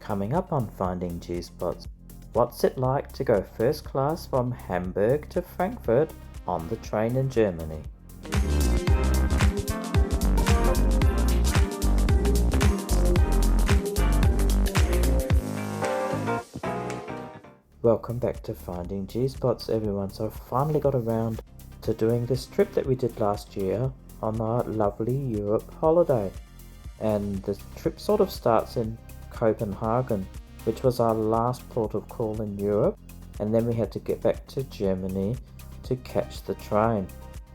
Coming up on Finding G-Spots, what's it like to go first class from Hamburg to Frankfurt on the train in Germany? Welcome back to Finding G-Spots, everyone. So I finally got around to doing this trip that we did last year on our lovely Europe holiday. And the trip sort of starts in Copenhagen, which was our last port of call in Europe, and then we had to get back to Germany to catch the train.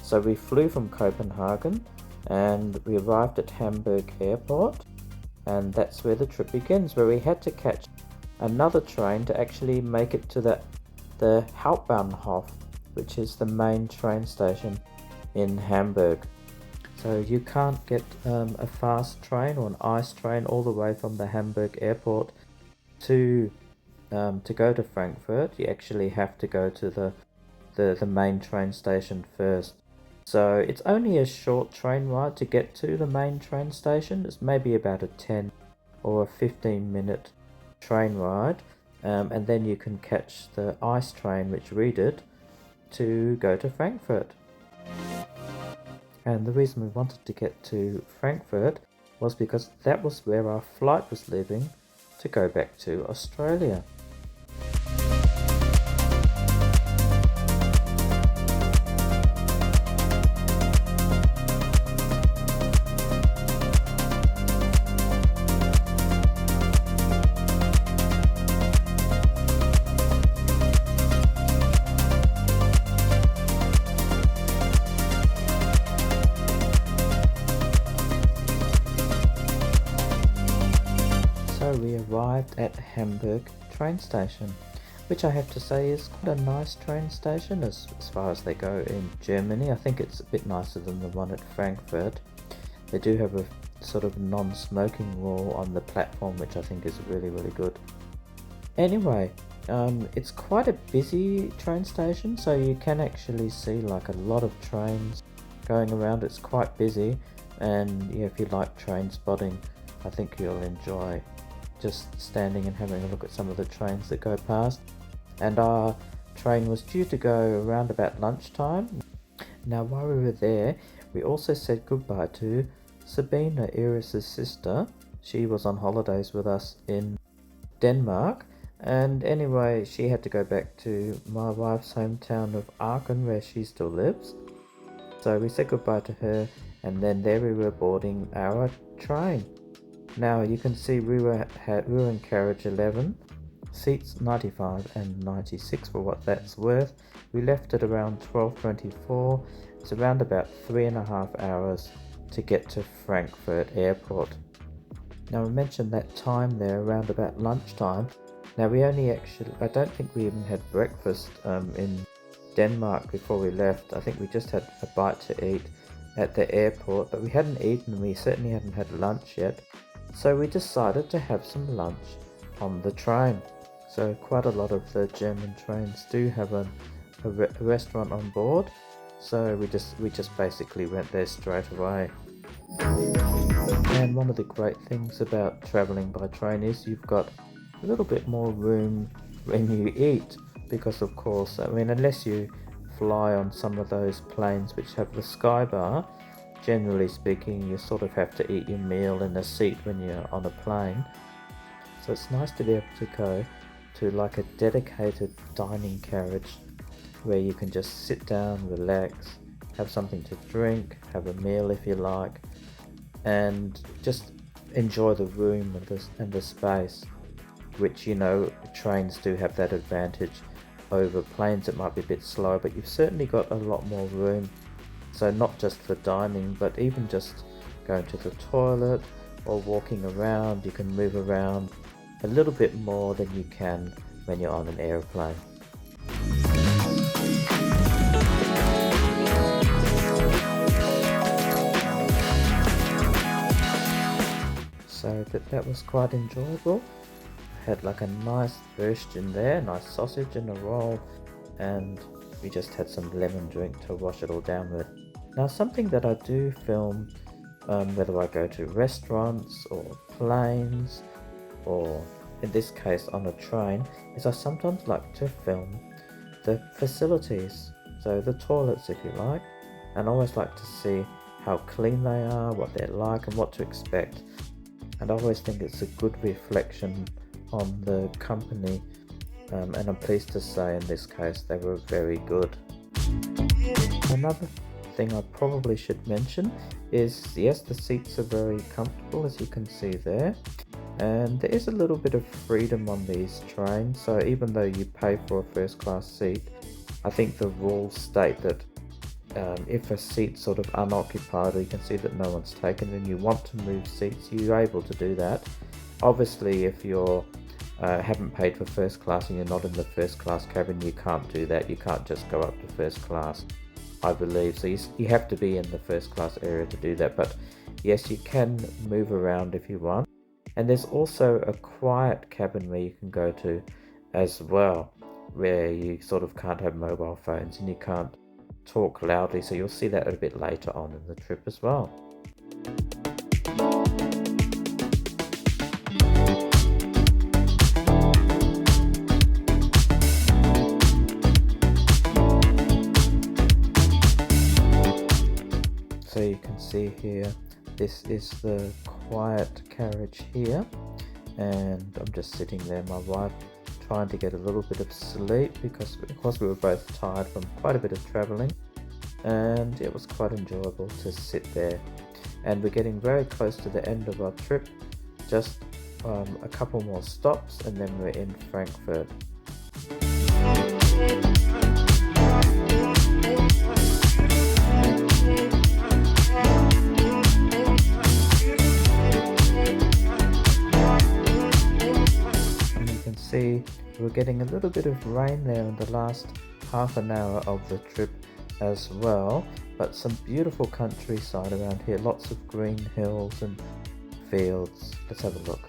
So we flew from Copenhagen and we arrived at Hamburg Airport, and that's where the trip begins, where we had to catch another train to actually make it to the Hauptbahnhof, which is the main train station in Hamburg. So you can't get a fast train or an ice train all the way from the Hamburg Airport to go to Frankfurt. You actually have to go to the main train station first. So it's only a short train ride to get to the main train station. It's maybe about a 10 or a 15-minute train ride, and then you can catch the ice train, which we did, to go to Frankfurt. And the reason we wanted to get to Frankfurt was because that was where our flight was leaving to go back to Australia. So we arrived at Hamburg train station, which I have to say is quite a nice train station as far as they go in Germany. I think it's a bit nicer than the one at Frankfurt. They do have a sort of non-smoking rule on the platform, which I think is really, really good. Anyway, it's quite a busy train station, so you can actually see like a lot of trains going around. It's quite busy, and yeah, if you like train spotting, I think you'll enjoy just standing and having a look at some of the trains that go past. And our train was due to go around about lunchtime. Now while we were there, we also said goodbye to Sabina, Iris's sister. She was on holidays with us in Denmark, and anyway she had to go back to my wife's hometown of Aachen, where she still lives. So we said goodbye to her, and then there we were boarding our train. Now you can see we were in carriage 11, seats 95 and 96 for what that's worth. We left at around 12:24. It's around about 3.5 hours to get to Frankfurt Airport. Now I mentioned that time there around about lunchtime. Now we only I don't think we even had breakfast in Denmark before we left. I think we just had a bite to eat at the airport, but we hadn't eaten, we certainly hadn't had lunch yet. So we decided to have some lunch on the train. So quite a lot of the German trains do have a restaurant on board. So we just basically went there straight away. And one of the great things about traveling by train is you've got a little bit more room when you eat, because of course, I mean, unless you fly on some of those planes which have the sky bar, generally speaking, you sort of have to eat your meal in a seat when you're on a plane. So it's nice to be able to go to like a dedicated dining carriage where you can just sit down, relax, have something to drink, have a meal if you like, and just enjoy the room and the space, which, you know, trains do have that advantage over planes. It might be a bit slower, but you've certainly got a lot more room. So not just for dining, but even just going to the toilet or walking around, you can move around a little bit more than you can when you're on an airplane. So that was quite enjoyable. I had like a nice Würstchen there, nice sausage and a roll, and we just had some lemon drink to wash it all down with. Now something that I do film, whether I go to restaurants or planes or in this case on a train, is I sometimes like to film the facilities, so the toilets if you like, and I always like to see how clean they are, what they're like and what to expect. And I always think it's a good reflection on the company, and I'm pleased to say in this case they were very good. Another thing I probably should mention is, yes, the seats are very comfortable as you can see there, and there is a little bit of freedom on these trains, so even though you pay for a first class seat, I think the rules state that if a seat's sort of unoccupied or you can see that no one's taken and you want to move seats, you're able to do that. Obviously if you're haven't paid for first class and you're not in the first class cabin, you can't do that. You can't just go up to first class, I believe, so you have to be in the first class area to do that. But yes, you can move around if you want. And there's also a quiet cabin where you can go to as well, where you sort of can't have mobile phones and you can't talk loudly, so you'll see that a bit later on in the trip as well. So you can see here, this is the quiet carriage here, and I'm just sitting there, my wife trying to get a little bit of sleep because we were both tired from quite a bit of traveling, and it was quite enjoyable to sit there. And we're getting very close to the end of our trip, just a couple more stops and then we're in Frankfurt. See, we're getting a little bit of rain there in the last half an hour of the trip as well, but some beautiful countryside around here, lots of green hills and fields. Let's have a look.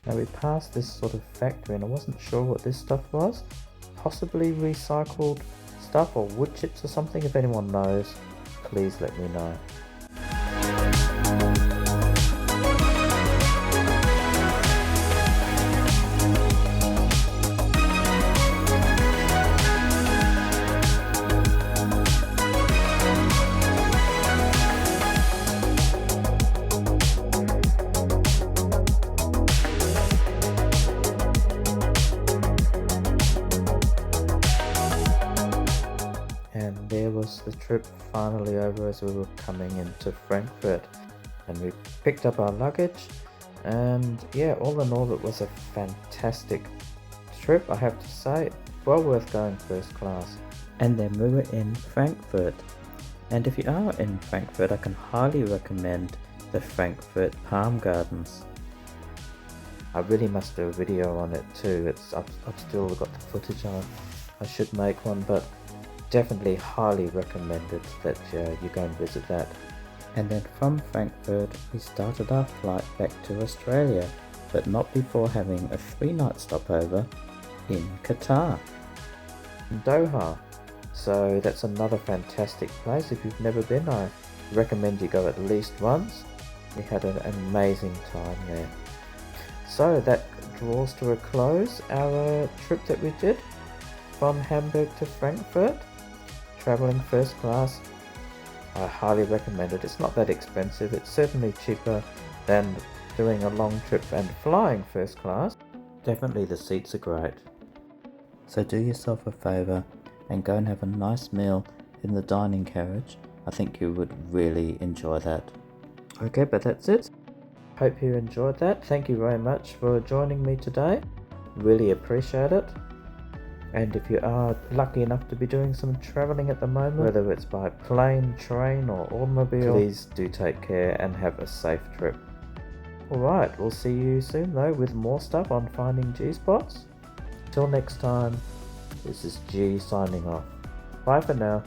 Now we passed this sort of factory and I wasn't sure what this stuff was. Possibly recycled stuff or wood chips or something. If anyone knows, please let me know. And there was the trip finally over as we were coming into Frankfurt, and we picked up our luggage, and yeah, all in all it was a fantastic trip, I have to say. Well worth going first class. And then we were in Frankfurt, and if you are in Frankfurt, I can highly recommend the Frankfurt Palm Gardens. I really must do a video on it too. I've still got the footage on. I should make one, but definitely highly recommended that you go and visit that. And then from Frankfurt we started our flight back to Australia, but not before having a 3-night stopover in Qatar, in Doha. So that's another fantastic place. If you've never been, I recommend you go at least once. We had an amazing time there. So that draws to a close our trip that we did from Hamburg to Frankfurt. Traveling first class, I highly recommend it. It's not that expensive. It's certainly cheaper than doing a long trip and flying first class. Definitely the seats are great. So do yourself a favour and go and have a nice meal in the dining carriage. I think you would really enjoy that. Okay, but that's it. Hope you enjoyed that. Thank you very much for joining me today. Really appreciate it. And if you are lucky enough to be doing some travelling at the moment, whether it's by plane, train or automobile, please do take care and have a safe trip. Alright, we'll see you soon though with more stuff on Finding G-Spots. Till next time, this is G signing off. Bye for now.